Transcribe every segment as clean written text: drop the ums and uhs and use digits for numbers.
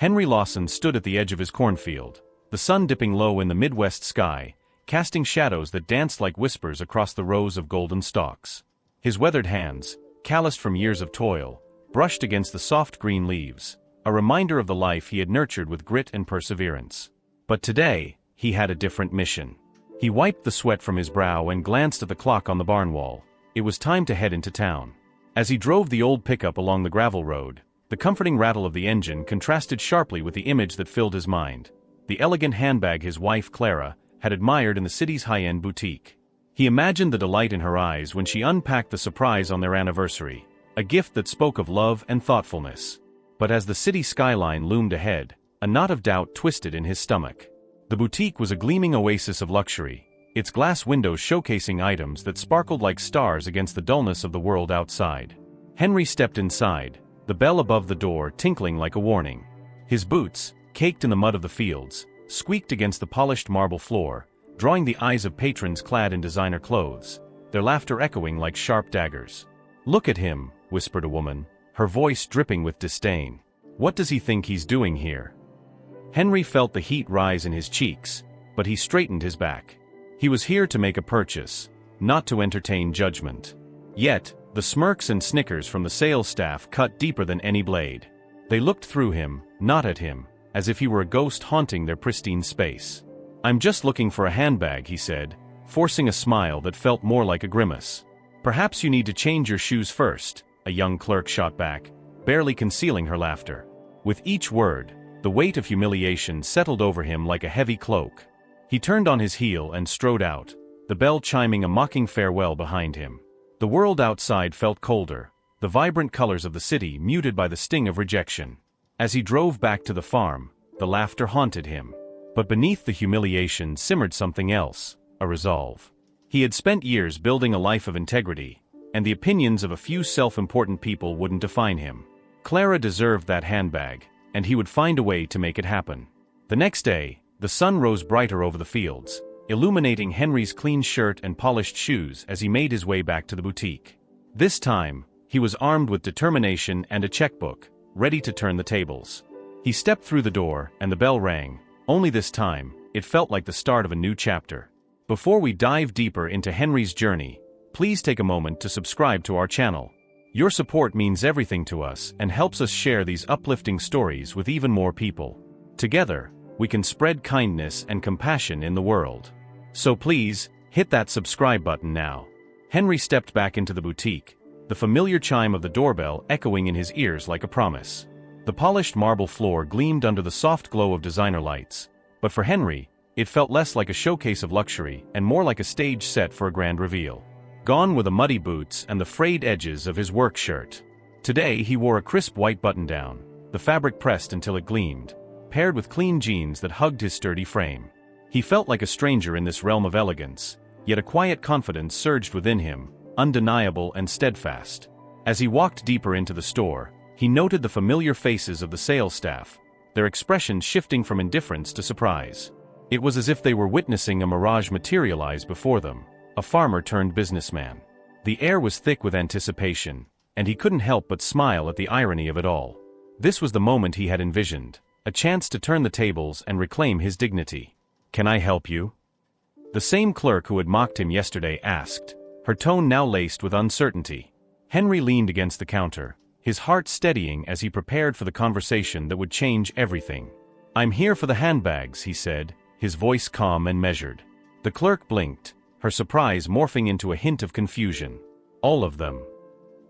Henry Lawson stood at the edge of his cornfield, the sun dipping low in the Midwest sky, casting shadows that danced like whispers across the rows of golden stalks. His weathered hands, calloused from years of toil, brushed against the soft green leaves, a reminder of the life he had nurtured with grit and perseverance. But today, he had a different mission. He wiped the sweat from his brow and glanced at the clock on the barn wall. It was time to head into town. As he drove the old pickup along the gravel road, the comforting rattle of the engine contrasted sharply with the image that filled his mind, the elegant handbag his wife Clara had admired in the city's high-end boutique. He imagined the delight in her eyes when she unpacked the surprise on their anniversary, a gift that spoke of love and thoughtfulness. But as the city skyline loomed ahead, a knot of doubt twisted in his stomach. The boutique was a gleaming oasis of luxury, its glass windows showcasing items that sparkled like stars against the dullness of the world outside. Henry stepped inside, the bell above the door tinkling like a warning. His boots, caked in the mud of the fields, squeaked against the polished marble floor, drawing the eyes of patrons clad in designer clothes, their laughter echoing like sharp daggers. "Look at him," whispered a woman, her voice dripping with disdain. "What does he think he's doing here?" Henry felt the heat rise in his cheeks, but he straightened his back. He was here to make a purchase, not to entertain judgment. Yet, the smirks and snickers from the sales staff cut deeper than any blade. They looked through him, not at him, as if he were a ghost haunting their pristine space. "I'm just looking for a handbag," he said, forcing a smile that felt more like a grimace. "Perhaps you need to change your shoes first," a young clerk shot back, barely concealing her laughter. With each word, the weight of humiliation settled over him like a heavy cloak. He turned on his heel and strode out, the bell chiming a mocking farewell behind him. The world outside felt colder, the vibrant colors of the city muted by the sting of rejection. As he drove back to the farm, the laughter haunted him. But beneath the humiliation simmered something else, a resolve. He had spent years building a life of integrity, and the opinions of a few self-important people wouldn't define him. Clara deserved that handbag, and he would find a way to make it happen. The next day, the sun rose brighter over the fields, illuminating Henry's clean shirt and polished shoes as he made his way back to the boutique. This time, he was armed with determination and a checkbook, ready to turn the tables. He stepped through the door, and the bell rang, only this time, it felt like the start of a new chapter. Before we dive deeper into Henry's journey, please take a moment to subscribe to our channel. Your support means everything to us and helps us share these uplifting stories with even more people. Together, we can spread kindness and compassion in the world. So please, hit that subscribe button now. Henry stepped back into the boutique, the familiar chime of the doorbell echoing in his ears like a promise. The polished marble floor gleamed under the soft glow of designer lights, but for Henry, it felt less like a showcase of luxury and more like a stage set for a grand reveal. Gone were the muddy boots and the frayed edges of his work shirt. Today he wore a crisp white button-down, the fabric pressed until it gleamed, paired with clean jeans that hugged his sturdy frame. He felt like a stranger in this realm of elegance, yet a quiet confidence surged within him, undeniable and steadfast. As he walked deeper into the store, he noted the familiar faces of the sales staff, their expressions shifting from indifference to surprise. It was as if they were witnessing a mirage materialize before them. A farmer turned businessman. The air was thick with anticipation, and he couldn't help but smile at the irony of it all. This was the moment he had envisioned, a chance to turn the tables and reclaim his dignity. "Can I help you?" The same clerk who had mocked him yesterday asked, her tone now laced with uncertainty. Henry leaned against the counter, his heart steadying as he prepared for the conversation that would change everything. "I'm here for the handbags," he said, his voice calm and measured. The clerk blinked, her surprise morphing into a hint of confusion. "All of them."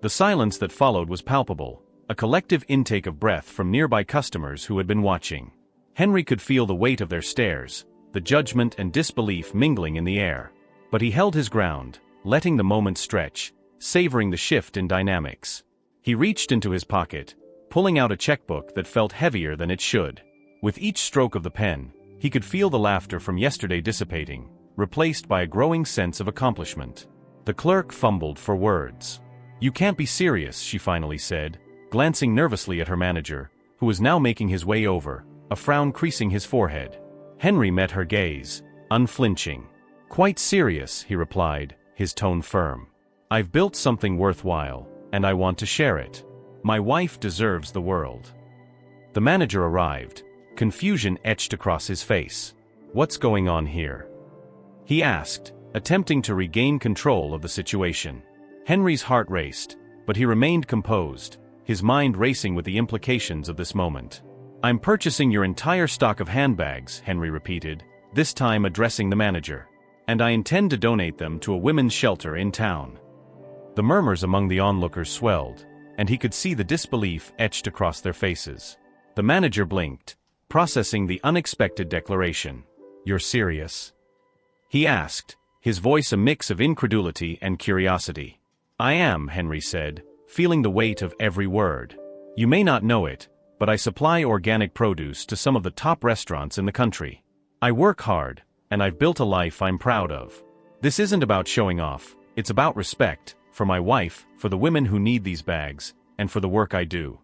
The silence that followed was palpable, a collective intake of breath from nearby customers who had been watching. Henry could feel the weight of their stares, the judgment and disbelief mingling in the air. But he held his ground, letting the moment stretch, savoring the shift in dynamics. He reached into his pocket, pulling out a checkbook that felt heavier than it should. With each stroke of the pen, he could feel the laughter from yesterday dissipating, replaced by a growing sense of accomplishment. The clerk fumbled for words. "You can't be serious," she finally said, glancing nervously at her manager, who was now making his way over, a frown creasing his forehead. Henry met her gaze, unflinching. "Quite serious," he replied, his tone firm. "I've built something worthwhile, and I want to share it. My wife deserves the world." The manager arrived. Confusion etched across his face. "What's going on here?" he asked, attempting to regain control of the situation. Henry's heart raced, but he remained composed, his mind racing with the implications of this moment. "I'm purchasing your entire stock of handbags," Henry repeated, this time addressing the manager. "And I intend to donate them to a women's shelter in town." The murmurs among the onlookers swelled, and he could see the disbelief etched across their faces. The manager blinked, processing the unexpected declaration. "You're serious?" he asked, his voice a mix of incredulity and curiosity. "I am," Henry said, feeling the weight of every word. "You may not know it, but I supply organic produce to some of the top restaurants in the country. I work hard, and I've built a life I'm proud of. This isn't about showing off, it's about respect, for my wife, for the women who need these bags, and for the work I do."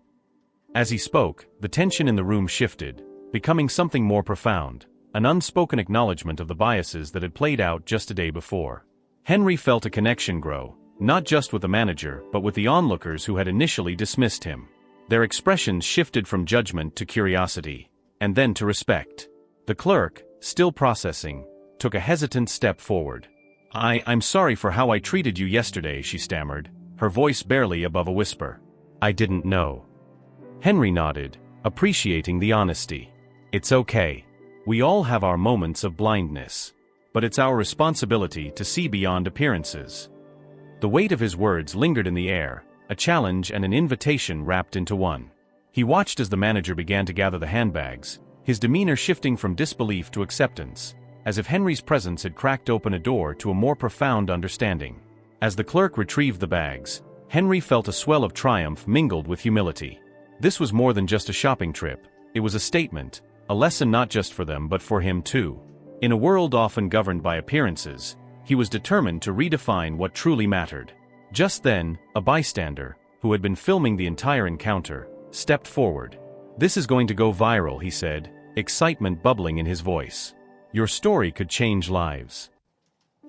As he spoke, the tension in the room shifted, becoming something more profound, an unspoken acknowledgement of the biases that had played out just a day before. Henry felt a connection grow, not just with the manager but with the onlookers who had initially dismissed him. Their expressions shifted from judgment to curiosity, and then to respect. The clerk, still processing, took a hesitant step forward. I'm sorry for how I treated you yesterday," she stammered, her voice barely above a whisper. "I didn't know." Henry nodded, appreciating the honesty. "It's okay. We all have our moments of blindness. But it's our responsibility to see beyond appearances." The weight of his words lingered in the air, a challenge and an invitation wrapped into one. He watched as the manager began to gather the handbags, his demeanor shifting from disbelief to acceptance, as if Henry's presence had cracked open a door to a more profound understanding. As the clerk retrieved the bags, Henry felt a swell of triumph mingled with humility. This was more than just a shopping trip, it was a statement, a lesson not just for them but for him too. In a world often governed by appearances, he was determined to redefine what truly mattered. Just then, a bystander, who had been filming the entire encounter, stepped forward. "This is going to go viral," he said, excitement bubbling in his voice. "Your story could change lives."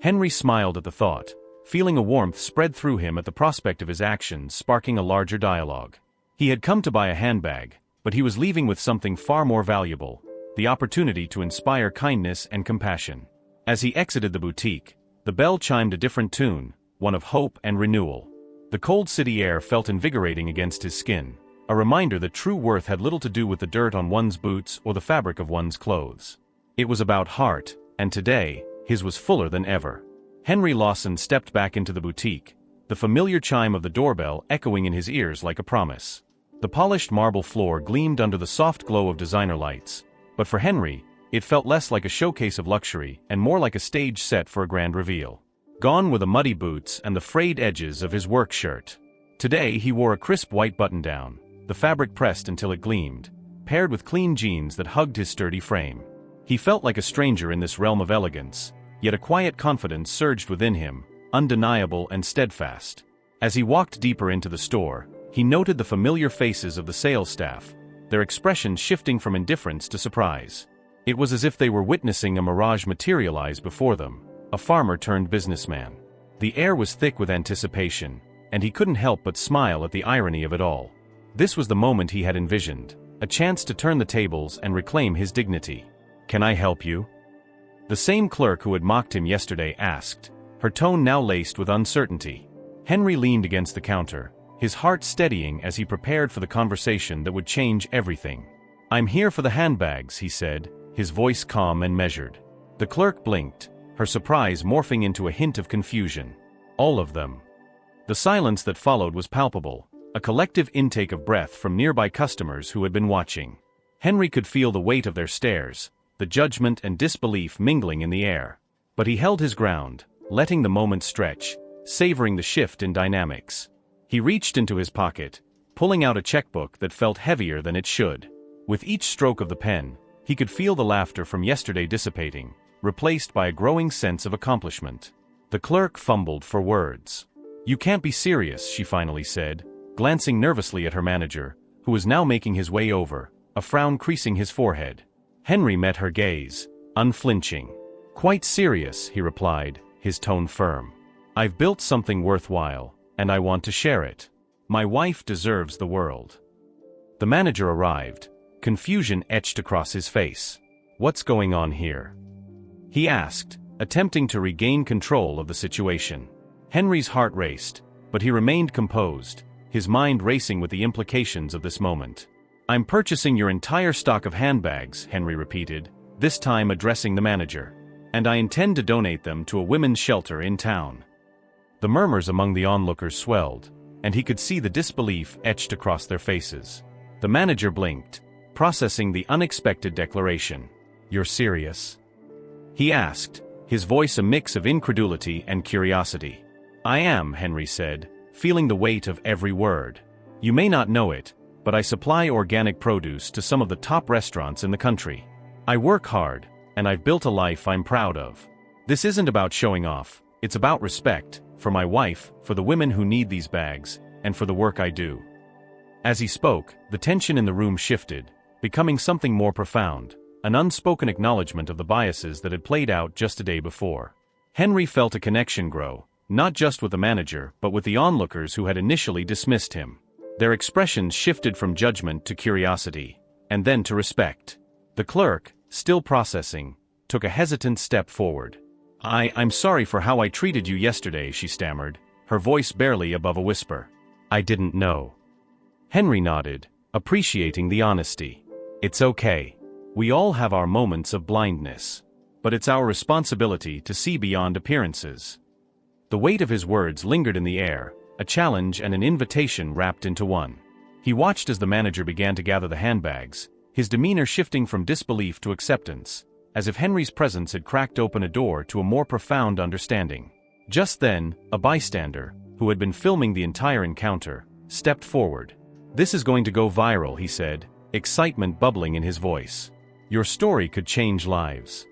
Henry smiled at the thought, feeling a warmth spread through him at the prospect of his actions sparking a larger dialogue. He had come to buy a handbag, but he was leaving with something far more valuable, the opportunity to inspire kindness and compassion. As he exited the boutique, the bell chimed a different tune, one of hope and renewal. The cold city air felt invigorating against his skin, a reminder that true worth had little to do with the dirt on one's boots or the fabric of one's clothes. It was about heart, and today, his was fuller than ever. Henry Lawson stepped back into the boutique, the familiar chime of the doorbell echoing in his ears like a promise. The polished marble floor gleamed under the soft glow of designer lights, but for Henry, it felt less like a showcase of luxury and more like a stage set for a grand reveal. Gone were the muddy boots and the frayed edges of his work shirt. Today he wore a crisp white button-down, the fabric pressed until it gleamed, paired with clean jeans that hugged his sturdy frame. He felt like a stranger in this realm of elegance, yet a quiet confidence surged within him, undeniable and steadfast. As he walked deeper into the store, he noted the familiar faces of the sales staff, their expressions shifting from indifference to surprise. It was as if they were witnessing a mirage materialize before them, a farmer turned businessman. The air was thick with anticipation, and he couldn't help but smile at the irony of it all. This was the moment he had envisioned, a chance to turn the tables and reclaim his dignity. "Can I help you?" The same clerk who had mocked him yesterday asked, her tone now laced with uncertainty. Henry leaned against the counter, his heart steadying as he prepared for the conversation that would change everything. "I'm here for the handbags," he said, his voice calm and measured. The clerk blinked, her surprise morphing into a hint of confusion. "All of them?" The silence that followed was palpable, a collective intake of breath from nearby customers who had been watching. Henry could feel the weight of their stares, the judgment and disbelief mingling in the air. But he held his ground, letting the moment stretch, savoring the shift in dynamics. He reached into his pocket, pulling out a checkbook that felt heavier than it should. With each stroke of the pen, he could feel the laughter from yesterday dissipating, replaced by a growing sense of accomplishment. The clerk fumbled for words. "You can't be serious," she finally said, glancing nervously at her manager, who was now making his way over, a frown creasing his forehead. Henry met her gaze, unflinching. "Quite serious," he replied, his tone firm. "I've built something worthwhile, and I want to share it. My wife deserves the world." The manager arrived, Confusion etched across his face. "What's going on here?" he asked, attempting to regain control of the situation. Henry's heart raced, but he remained composed, his mind racing with the implications of this moment. "I'm purchasing your entire stock of handbags," Henry repeated, this time addressing the manager. "And I intend to donate them to a women's shelter in town." The murmurs among the onlookers swelled, and he could see the disbelief etched across their faces. The manager blinked, processing the unexpected declaration. "You're serious?" he asked, his voice a mix of incredulity and curiosity. "I am," Henry said, feeling the weight of every word. "You may not know it, but I supply organic produce to some of the top restaurants in the country. I work hard, and I've built a life I'm proud of. This isn't about showing off, it's about respect, for my wife, for the women who need these bags, and for the work I do." As he spoke, the tension in the room shifted, becoming something more profound, an unspoken acknowledgement of the biases that had played out just a day before. Henry felt a connection grow, not just with the manager but with the onlookers who had initially dismissed him. Their expressions shifted from judgment to curiosity, and then to respect. The clerk, still processing, took a hesitant step forward. I'm sorry for how I treated you yesterday," she stammered, her voice barely above a whisper. "I didn't know." Henry nodded, appreciating the honesty. "It's okay. We all have our moments of blindness. But it's our responsibility to see beyond appearances." The weight of his words lingered in the air, a challenge and an invitation wrapped into one. He watched as the manager began to gather the handbags, his demeanor shifting from disbelief to acceptance, as if Henry's presence had cracked open a door to a more profound understanding. Just then, a bystander, who had been filming the entire encounter, stepped forward. "This is going to go viral," he said, excitement bubbling in his voice. "Your story could change lives."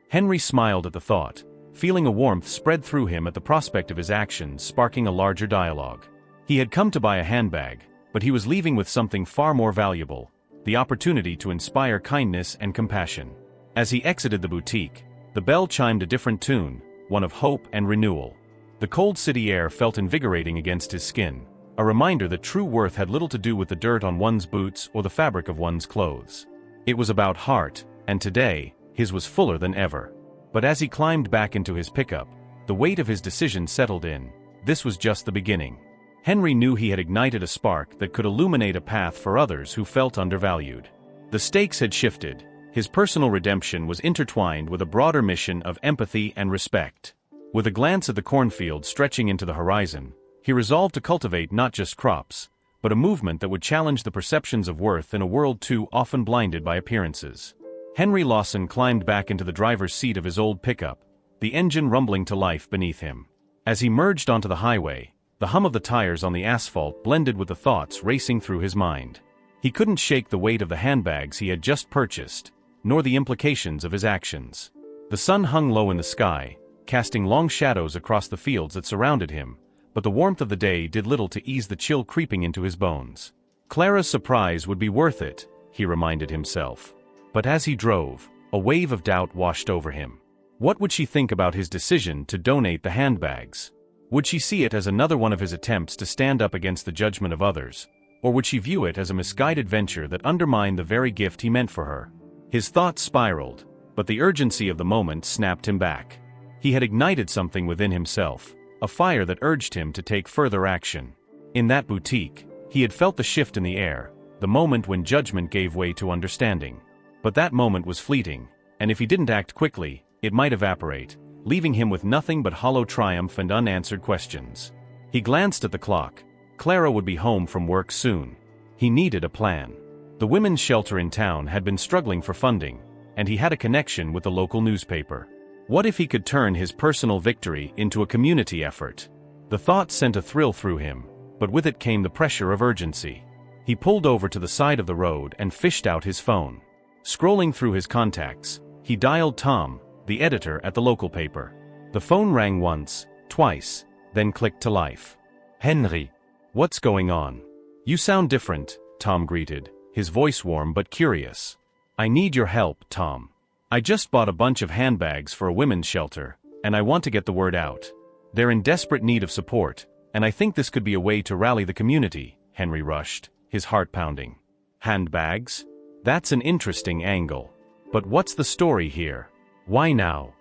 Henry smiled at the thought, feeling a warmth spread through him at the prospect of his actions sparking a larger dialogue. He had come to buy a handbag, but he was leaving with something far more valuable, the opportunity to inspire kindness and compassion. As he exited the boutique, the bell chimed a different tune, one of hope and renewal. The cold city air felt invigorating against his skin, a reminder that true worth had little to do with the dirt on one's boots or the fabric of one's clothes. It was about heart, and today, his was fuller than ever. But as he climbed back into his pickup, the weight of his decision settled in. This was just the beginning. Henry knew he had ignited a spark that could illuminate a path for others who felt undervalued. The stakes had shifted. His personal redemption was intertwined with a broader mission of empathy and respect. With a glance at the cornfield stretching into the horizon, he resolved to cultivate not just crops, but a movement that would challenge the perceptions of worth in a world too often blinded by appearances. Henry Lawson climbed back into the driver's seat of his old pickup, the engine rumbling to life beneath him. As he merged onto the highway, the hum of the tires on the asphalt blended with the thoughts racing through his mind. He couldn't shake the weight of the handbags he had just purchased, nor the implications of his actions. The sun hung low in the sky, casting long shadows across the fields that surrounded him, but the warmth of the day did little to ease the chill creeping into his bones. Clara's surprise would be worth it, he reminded himself. But as he drove, a wave of doubt washed over him. What would she think about his decision to donate the handbags? Would she see it as another one of his attempts to stand up against the judgment of others, or would she view it as a misguided venture that undermined the very gift he meant for her? His thoughts spiraled, but the urgency of the moment snapped him back. He had ignited something within himself, a fire that urged him to take further action. In that boutique, he had felt the shift in the air, the moment when judgment gave way to understanding. But that moment was fleeting, and if he didn't act quickly, it might evaporate, leaving him with nothing but hollow triumph and unanswered questions. He glanced at the clock. Clara would be home from work soon. He needed a plan. The women's shelter in town had been struggling for funding, and he had a connection with the local newspaper. What if he could turn his personal victory into a community effort? The thought sent a thrill through him, but with it came the pressure of urgency. He pulled over to the side of the road and fished out his phone. Scrolling through his contacts, he dialed Tom, the editor at the local paper. The phone rang once, twice, then clicked to life. "Henry, what's going on? You sound different," Tom greeted, his voice warm but curious. "I need your help, Tom. I just bought a bunch of handbags for a women's shelter, and I want to get the word out. They're in desperate need of support, and I think this could be a way to rally the community," Henry rushed, his heart pounding. "Handbags? That's an interesting angle. But what's the story here? Why now?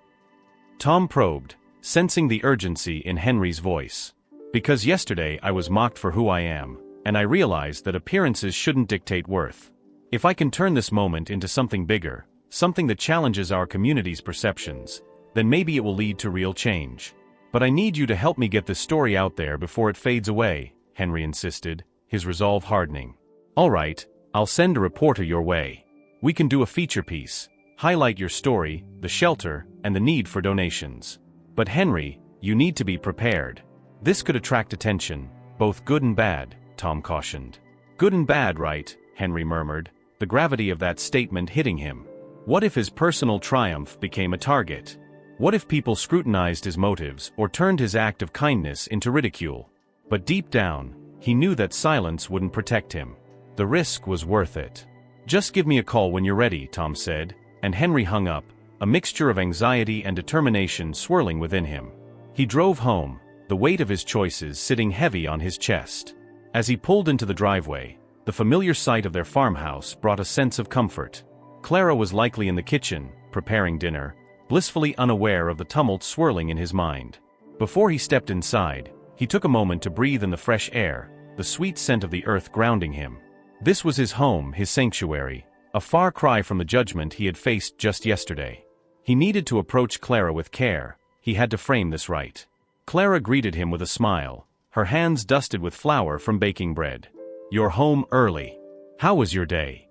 Tom probed, sensing the urgency in Henry's voice. Because yesterday I was mocked for who I am, and I realized that appearances shouldn't dictate worth. If I can turn this moment into something bigger, something that challenges our community's perceptions, then maybe it will lead to real change. But I need you to help me get this story out there before it fades away, Henry insisted, his resolve hardening. All right, I'll send a reporter your way. We can do a feature piece, highlight your story, the shelter, and the need for donations. But Henry, you need to be prepared. This could attract attention, both good and bad, Tom cautioned. Good and bad, right? Henry murmured, the gravity of that statement hitting him. What if his personal triumph became a target? What if people scrutinized his motives or turned his act of kindness into ridicule? But deep down, he knew that silence wouldn't protect him. The risk was worth it. Just give me a call when you're ready, Tom said, and Henry hung up, a mixture of anxiety and determination swirling within him. He drove home, the weight of his choices sitting heavy on his chest. As he pulled into the driveway, the familiar sight of their farmhouse brought a sense of comfort. Clara was likely in the kitchen, preparing dinner, blissfully unaware of the tumult swirling in his mind. Before he stepped inside, he took a moment to breathe in the fresh air, the sweet scent of the earth grounding him. This was his home, his sanctuary, a far cry from the judgment he had faced just yesterday. He needed to approach Clara with care. He had to frame this right. Clara greeted him with a smile, her hands dusted with flour from baking bread. "You're home early. How was your day?"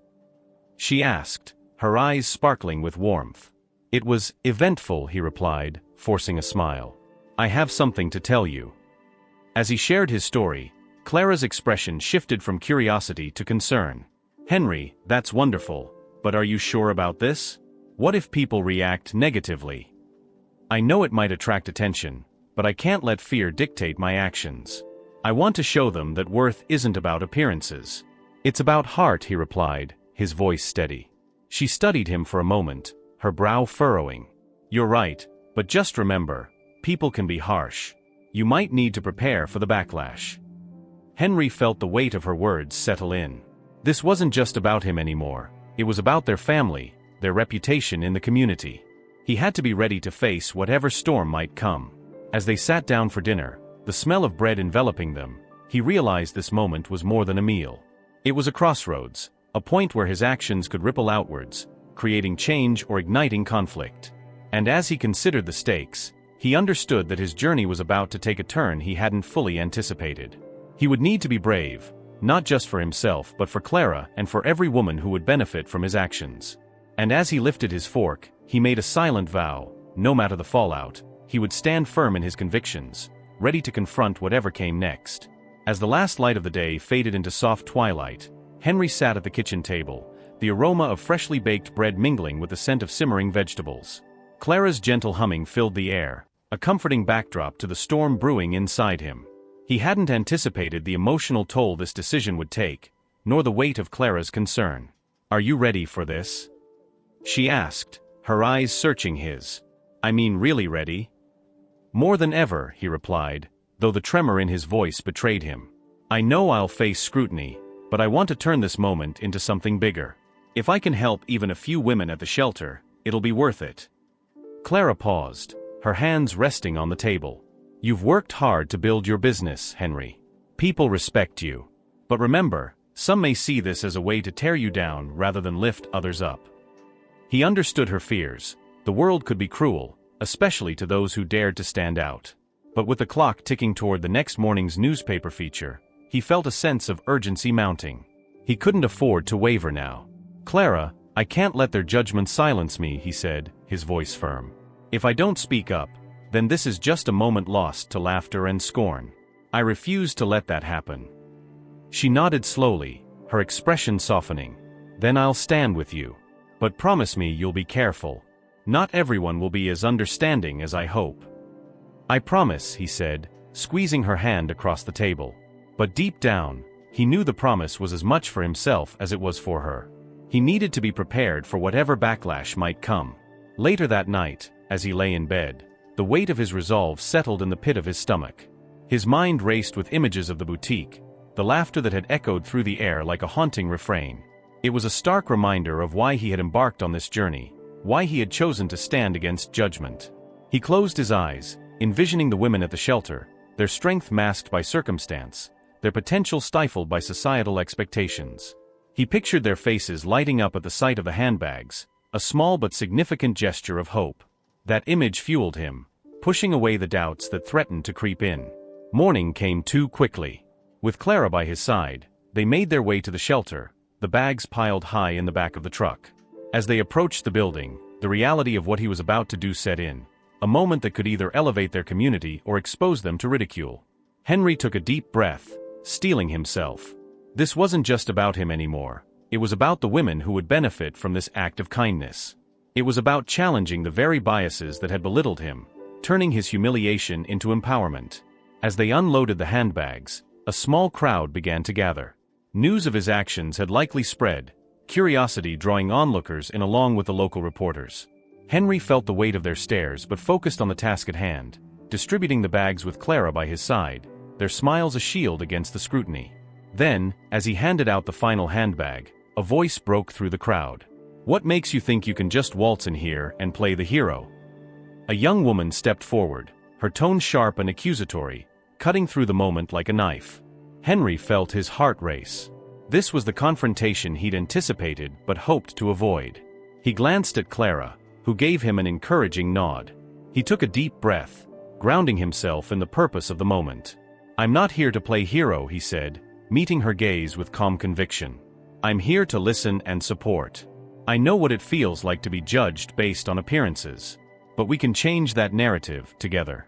she asked, her eyes sparkling with warmth. "It was eventful," he replied, forcing a smile. "I have something to tell you." As he shared his story, Clara's expression shifted from curiosity to concern. "Henry, that's wonderful, but are you sure about this? What if people react negatively? I know it might attract attention, but I can't let fear dictate my actions. I want to show them that worth isn't about appearances. It's about heart," he replied, his voice steady. She studied him for a moment, her brow furrowing. "You're right, but just remember, people can be harsh. You might need to prepare for the backlash." Henry felt the weight of her words settle in. This wasn't just about him anymore, it was about their family, their reputation in the community. He had to be ready to face whatever storm might come. As they sat down for dinner, the smell of bread enveloping them, he realized this moment was more than a meal. It was a crossroads, a point where his actions could ripple outwards, creating change or igniting conflict. And as he considered the stakes, he understood that his journey was about to take a turn he hadn't fully anticipated. He would need to be brave, not just for himself but for Clara and for every woman who would benefit from his actions. And as he lifted his fork, he made a silent vow, no matter the fallout, he would stand firm in his convictions, ready to confront whatever came next. As the last light of the day faded into soft twilight, Henry sat at the kitchen table, the aroma of freshly baked bread mingling with the scent of simmering vegetables. Clara's gentle humming filled the air, a comforting backdrop to the storm brewing inside him. He hadn't anticipated the emotional toll this decision would take, nor the weight of Clara's concern. "Are you ready for this?" she asked, her eyes searching his. "I mean really ready?" "More than ever," he replied, though the tremor in his voice betrayed him. "I know I'll face scrutiny, but I want to turn this moment into something bigger. If I can help even a few women at the shelter, it'll be worth it." Clara paused, her hands resting on the table. "You've worked hard to build your business, Henry. People respect you. But remember, some may see this as a way to tear you down rather than lift others up." He understood her fears. The world could be cruel, especially to those who dared to stand out. But with the clock ticking toward the next morning's newspaper feature, he felt a sense of urgency mounting. He couldn't afford to waver now. "Clara, I can't let their judgment silence me," he said, his voice firm. "If I don't speak up, then this is just a moment lost to laughter and scorn. I refuse to let that happen." She nodded slowly, her expression softening. "Then I'll stand with you. But promise me you'll be careful. Not everyone will be as understanding as I hope." "I promise," he said, squeezing her hand across the table. But deep down, he knew the promise was as much for himself as it was for her. He needed to be prepared for whatever backlash might come. Later that night, as he lay in bed, the weight of his resolve settled in the pit of his stomach. His mind raced with images of the boutique, the laughter that had echoed through the air like a haunting refrain. It was a stark reminder of why he had embarked on this journey, why he had chosen to stand against judgment. He closed his eyes, envisioning the women at the shelter, their strength masked by circumstance, their potential stifled by societal expectations. He pictured their faces lighting up at the sight of the handbags, a small but significant gesture of hope. That image fueled him, pushing away the doubts that threatened to creep in. Morning came too quickly. With Clara by his side, they made their way to the shelter, the bags piled high in the back of the truck. As they approached the building, the reality of what he was about to do set in, a moment that could either elevate their community or expose them to ridicule. Henry took a deep breath, steeling himself. This wasn't just about him anymore. It was about the women who would benefit from this act of kindness. It was about challenging the very biases that had belittled him, turning his humiliation into empowerment. As they unloaded the handbags, a small crowd began to gather. News of his actions had likely spread, curiosity drawing onlookers in along with the local reporters. Henry felt the weight of their stares but focused on the task at hand, distributing the bags with Clara by his side, their smiles a shield against the scrutiny. Then, as he handed out the final handbag, a voice broke through the crowd. "What makes you think you can just waltz in here and play the hero?" A young woman stepped forward, her tone sharp and accusatory, cutting through the moment like a knife. Henry felt his heart race. This was the confrontation he'd anticipated but hoped to avoid. He glanced at Clara, who gave him an encouraging nod. He took a deep breath, grounding himself in the purpose of the moment. "I'm not here to play hero," he said, meeting her gaze with calm conviction. "I'm here to listen and support. I know what it feels like to be judged based on appearances. But we can change that narrative together."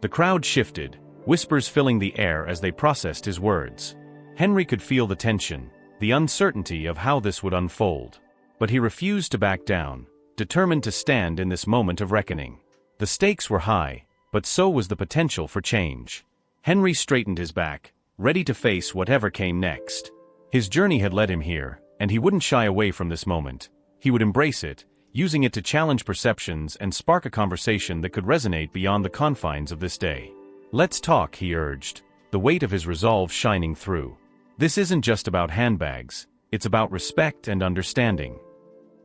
The crowd shifted, whispers filling the air as they processed his words. Henry could feel the tension, the uncertainty of how this would unfold. But he refused to back down, determined to stand in this moment of reckoning. The stakes were high, but so was the potential for change. Henry straightened his back, ready to face whatever came next. His journey had led him here, and he wouldn't shy away from this moment. He would embrace it, using it to challenge perceptions and spark a conversation that could resonate beyond the confines of this day. "Let's talk," he urged, the weight of his resolve shining through. "This isn't just about handbags, it's about respect and understanding."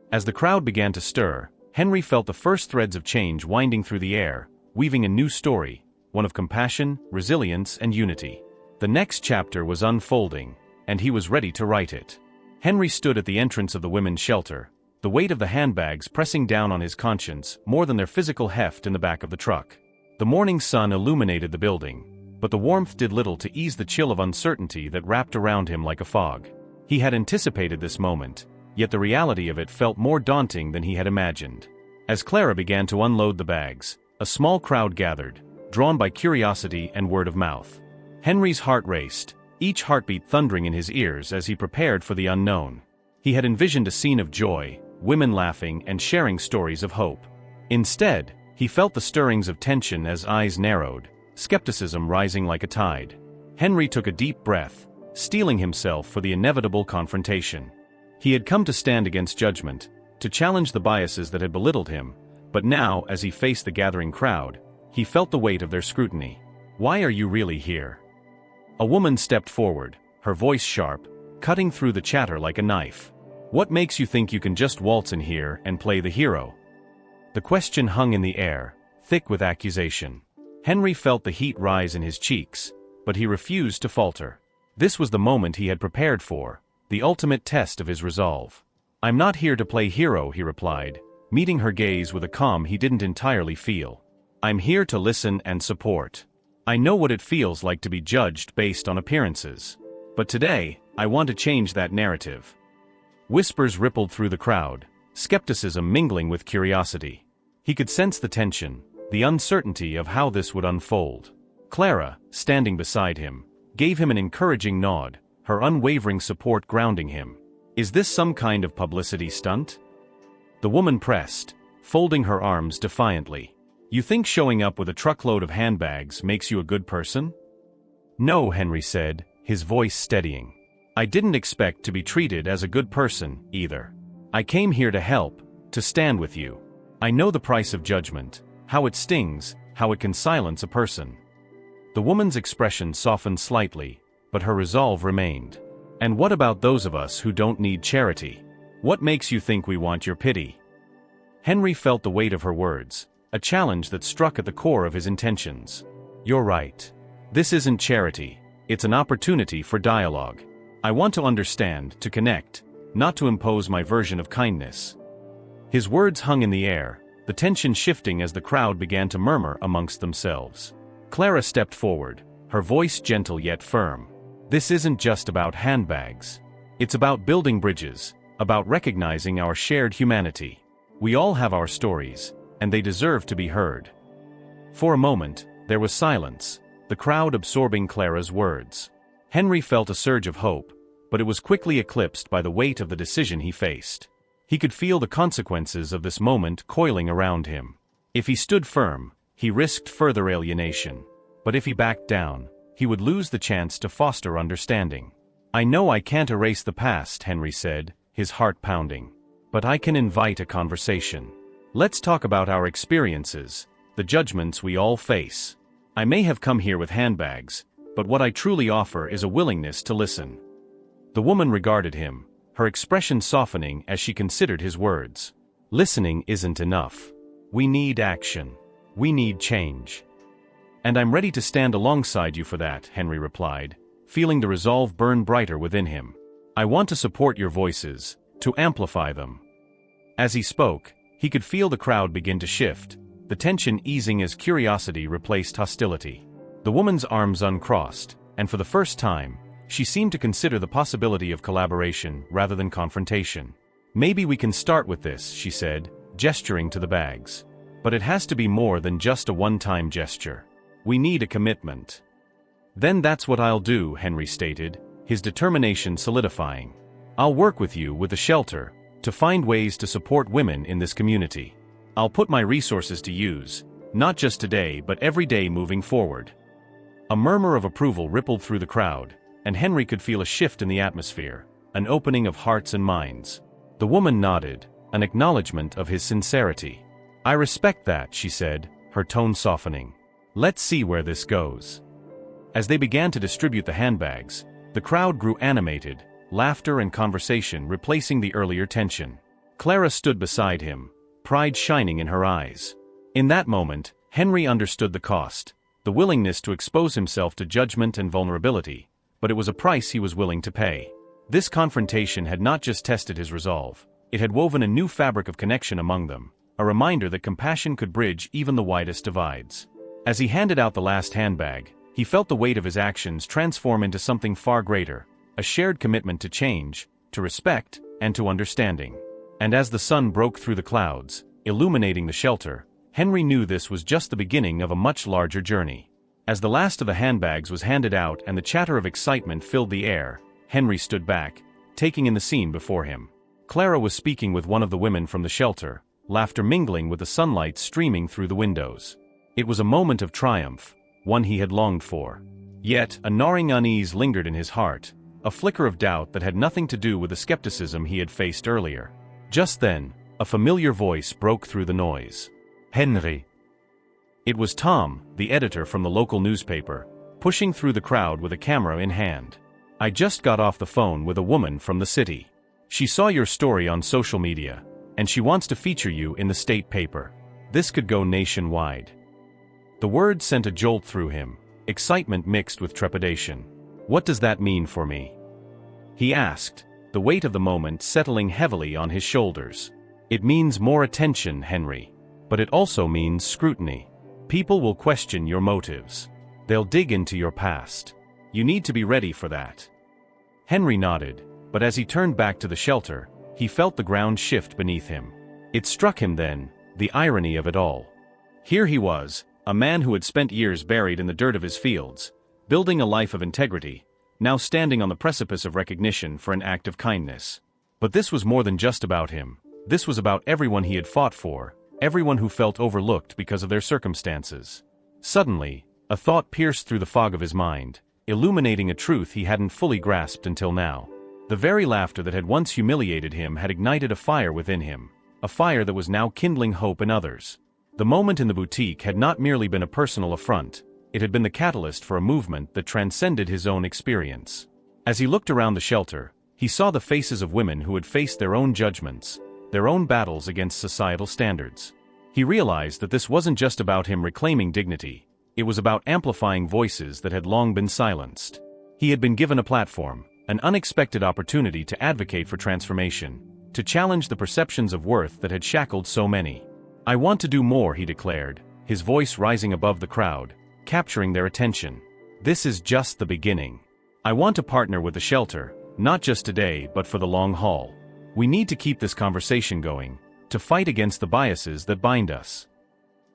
As the crowd began to stir, Henry felt the first threads of change winding through the air, weaving a new story, one of compassion, resilience, and unity. The next chapter was unfolding, and he was ready to write it. Henry stood at the entrance of the women's shelter, the weight of the handbags pressing down on his conscience more than their physical heft in the back of the truck. The morning sun illuminated the building, but the warmth did little to ease the chill of uncertainty that wrapped around him like a fog. He had anticipated this moment, yet the reality of it felt more daunting than he had imagined. As Clara began to unload the bags, a small crowd gathered, drawn by curiosity and word of mouth. Henry's heart raced, each heartbeat thundering in his ears as he prepared for the unknown. He had envisioned a scene of joy, women laughing and sharing stories of hope. Instead, he felt the stirrings of tension as eyes narrowed, skepticism rising like a tide. Henry took a deep breath, steeling himself for the inevitable confrontation. He had come to stand against judgment, to challenge the biases that had belittled him, but now, as he faced the gathering crowd, he felt the weight of their scrutiny. "Why are you really here?" A woman stepped forward, her voice sharp, cutting through the chatter like a knife. "What makes you think you can just waltz in here and play the hero?" The question hung in the air, thick with accusation. Henry felt the heat rise in his cheeks, but he refused to falter. This was the moment he had prepared for, the ultimate test of his resolve. "I'm not here to play hero," he replied, meeting her gaze with a calm he didn't entirely feel. "I'm here to listen and support. I know what it feels like to be judged based on appearances. But today, I want to change that narrative." Whispers rippled through the crowd, skepticism mingling with curiosity. He could sense the tension, the uncertainty of how this would unfold. Clara, standing beside him, gave him an encouraging nod, her unwavering support grounding him. "Is this some kind of publicity stunt?" The woman pressed, folding her arms defiantly. "You think showing up with a truckload of handbags makes you a good person?" "No," Henry said, his voice steadying. "I didn't expect to be treated as a good person, either. I came here to help, to stand with you. I know the price of judgment, how it stings, how it can silence a person." The woman's expression softened slightly, but her resolve remained. And what about those of us who don't need charity? What makes you think we want your pity? Henry felt the weight of her words, a challenge that struck at the core of his intentions. You're right. This isn't charity, it's an opportunity for dialogue. I want to understand, to connect, not to impose my version of kindness. His words hung in the air, the tension shifting as the crowd began to murmur amongst themselves. Clara stepped forward, her voice gentle yet firm. This isn't just about handbags. It's about building bridges, about recognizing our shared humanity. We all have our stories, and they deserve to be heard. For a moment, there was silence, the crowd absorbing Clara's words. Henry felt a surge of hope, but it was quickly eclipsed by the weight of the decision he faced. He could feel the consequences of this moment coiling around him. If he stood firm, he risked further alienation. But if he backed down, he would lose the chance to foster understanding. I know I can't erase the past, Henry said, his heart pounding. But I can invite a conversation. Let's talk about our experiences, the judgments we all face. I may have come here with handbags, but what I truly offer is a willingness to listen. The woman regarded him, her expression softening as she considered his words. Listening isn't enough. We need action. We need change. And I'm ready to stand alongside you for that, Henry replied, feeling the resolve burn brighter within him. I want to support your voices, to amplify them. As he spoke, he could feel the crowd begin to shift, the tension easing as curiosity replaced hostility. The woman's arms uncrossed, and for the first time, she seemed to consider the possibility of collaboration rather than confrontation. Maybe we can start with this, she said, gesturing to the bags. But it has to be more than just a one-time gesture. We need a commitment. Then that's what I'll do, Henry stated, his determination solidifying. I'll work with you with the shelter, to find ways to support women in this community. I'll put my resources to use, not just today but every day moving forward. A murmur of approval rippled through the crowd, and Henry could feel a shift in the atmosphere, an opening of hearts and minds. The woman nodded, an acknowledgement of his sincerity. I respect that, she said, her tone softening. Let's see where this goes. As they began to distribute the handbags, the crowd grew animated, laughter and conversation replacing the earlier tension. Clara stood beside him, pride shining in her eyes. In that moment, Henry understood the cost, the willingness to expose himself to judgment and vulnerability, but it was a price he was willing to pay. This confrontation had not just tested his resolve, it had woven a new fabric of connection among them, a reminder that compassion could bridge even the widest divides. As he handed out the last handbag, he felt the weight of his actions transform into something far greater, a shared commitment to change, to respect, and to understanding. And as the sun broke through the clouds, illuminating the shelter, Henry knew this was just the beginning of a much larger journey. As the last of the handbags was handed out and the chatter of excitement filled the air, Henry stood back, taking in the scene before him. Clara was speaking with one of the women from the shelter, laughter mingling with the sunlight streaming through the windows. It was a moment of triumph, one he had longed for. Yet, a gnawing unease lingered in his heart, a flicker of doubt that had nothing to do with the skepticism he had faced earlier. Just then, a familiar voice broke through the noise. Henry. It was Tom, the editor from the local newspaper, pushing through the crowd with a camera in hand. I just got off the phone with a woman from the city. She saw your story on social media, and she wants to feature you in the state paper. This could go nationwide. The word sent a jolt through him, excitement mixed with trepidation. What does that mean for me? He asked, the weight of the moment settling heavily on his shoulders. It means more attention, Henry. But it also means scrutiny. People will question your motives. They'll dig into your past. You need to be ready for that. Henry nodded, but as he turned back to the shelter, he felt the ground shift beneath him. It struck him then, the irony of it all. Here he was, a man who had spent years buried in the dirt of his fields, building a life of integrity, now standing on the precipice of recognition for an act of kindness. But this was more than just about him. This was about everyone he had fought for, everyone who felt overlooked because of their circumstances. Suddenly, a thought pierced through the fog of his mind, illuminating a truth he hadn't fully grasped until now. The very laughter that had once humiliated him had ignited a fire within him, a fire that was now kindling hope in others. The moment in the boutique had not merely been a personal affront, it had been the catalyst for a movement that transcended his own experience. As he looked around the shelter, he saw the faces of women who had faced their own judgments, their own battles against societal standards. He realized that this wasn't just about him reclaiming dignity, it was about amplifying voices that had long been silenced. He had been given a platform, an unexpected opportunity to advocate for transformation, to challenge the perceptions of worth that had shackled so many. "I want to do more," he declared, his voice rising above the crowd, capturing their attention. "This is just the beginning. I want to partner with the shelter, not just today but for the long haul. We need to keep this conversation going, to fight against the biases that bind us."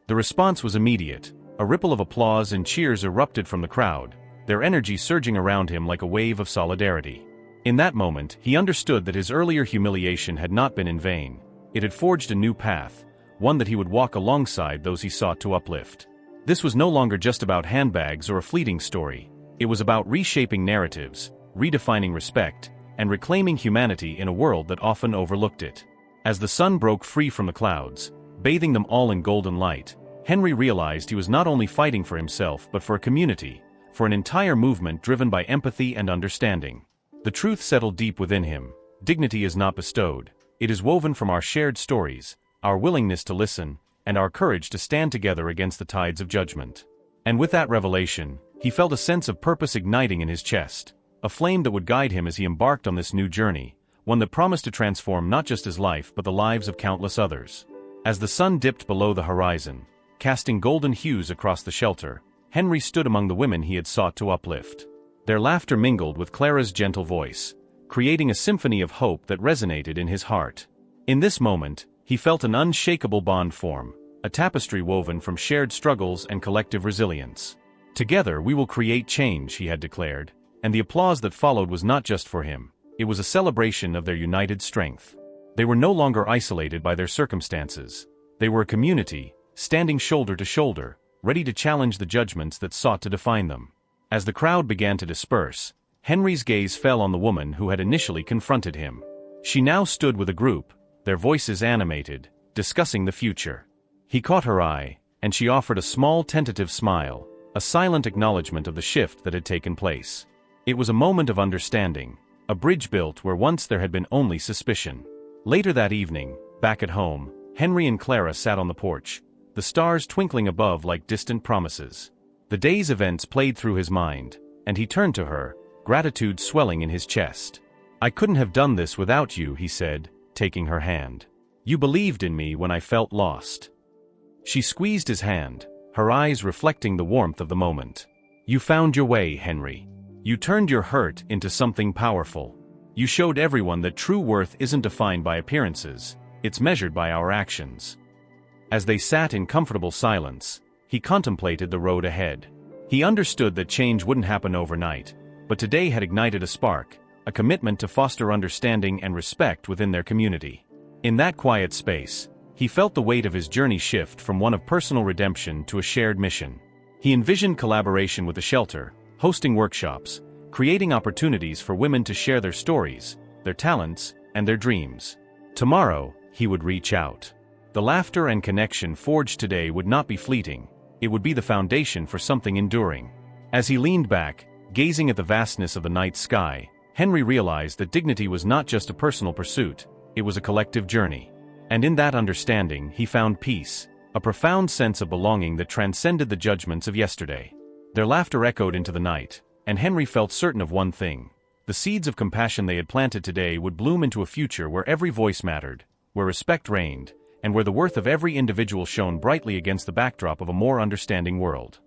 The response was immediate. A ripple of applause and cheers erupted from the crowd, their energy surging around him like a wave of solidarity. In that moment, he understood that his earlier humiliation had not been in vain. It had forged a new path, one that he would walk alongside those he sought to uplift. This was no longer just about handbags or a fleeting story. It was about reshaping narratives, redefining respect, and reclaiming humanity in a world that often overlooked it. As the sun broke free from the clouds, bathing them all in golden light, Henry realized he was not only fighting for himself but for a community, for an entire movement driven by empathy and understanding. The truth settled deep within him. Dignity is not bestowed. It is woven from our shared stories, our willingness to listen, and our courage to stand together against the tides of judgment. And with that revelation, he felt a sense of purpose igniting in his chest, a flame that would guide him as he embarked on this new journey, one that promised to transform not just his life but the lives of countless others. As the sun dipped below the horizon, casting golden hues across the shelter, Henry stood among the women he had sought to uplift. Their laughter mingled with Clara's gentle voice, creating a symphony of hope that resonated in his heart. In this moment, he felt an unshakable bond form, a tapestry woven from shared struggles and collective resilience. "Together we will create change," he had declared, and the applause that followed was not just for him, it was a celebration of their united strength. They were no longer isolated by their circumstances. They were a community, standing shoulder to shoulder, ready to challenge the judgments that sought to define them. As the crowd began to disperse, Henry's gaze fell on the woman who had initially confronted him. She now stood with a group, their voices animated, discussing the future. He caught her eye, and she offered a small tentative smile, a silent acknowledgement of the shift that had taken place. It was a moment of understanding, a bridge built where once there had been only suspicion. Later that evening, back at home, Henry and Clara sat on the porch, the stars twinkling above like distant promises. The day's events played through his mind, and he turned to her, gratitude swelling in his chest. "I couldn't have done this without you," he said, taking her hand. "You believed in me when I felt lost." She squeezed his hand, her eyes reflecting the warmth of the moment. "You found your way, Henry. You turned your hurt into something powerful. You showed everyone that true worth isn't defined by appearances, it's measured by our actions." As they sat in comfortable silence, he contemplated the road ahead. He understood that change wouldn't happen overnight, but today had ignited a spark, a commitment to foster understanding and respect within their community. In that quiet space, he felt the weight of his journey shift from one of personal redemption to a shared mission. He envisioned collaboration with the shelter, hosting workshops, creating opportunities for women to share their stories, their talents, and their dreams. Tomorrow, he would reach out. The laughter and connection forged today would not be fleeting, it would be the foundation for something enduring. As he leaned back, gazing at the vastness of the night sky, Henry realized that dignity was not just a personal pursuit, it was a collective journey. And in that understanding, he found peace, a profound sense of belonging that transcended the judgments of yesterday. Their laughter echoed into the night, and Henry felt certain of one thing: the seeds of compassion they had planted today would bloom into a future where every voice mattered, where respect reigned, and where the worth of every individual shone brightly against the backdrop of a more understanding world.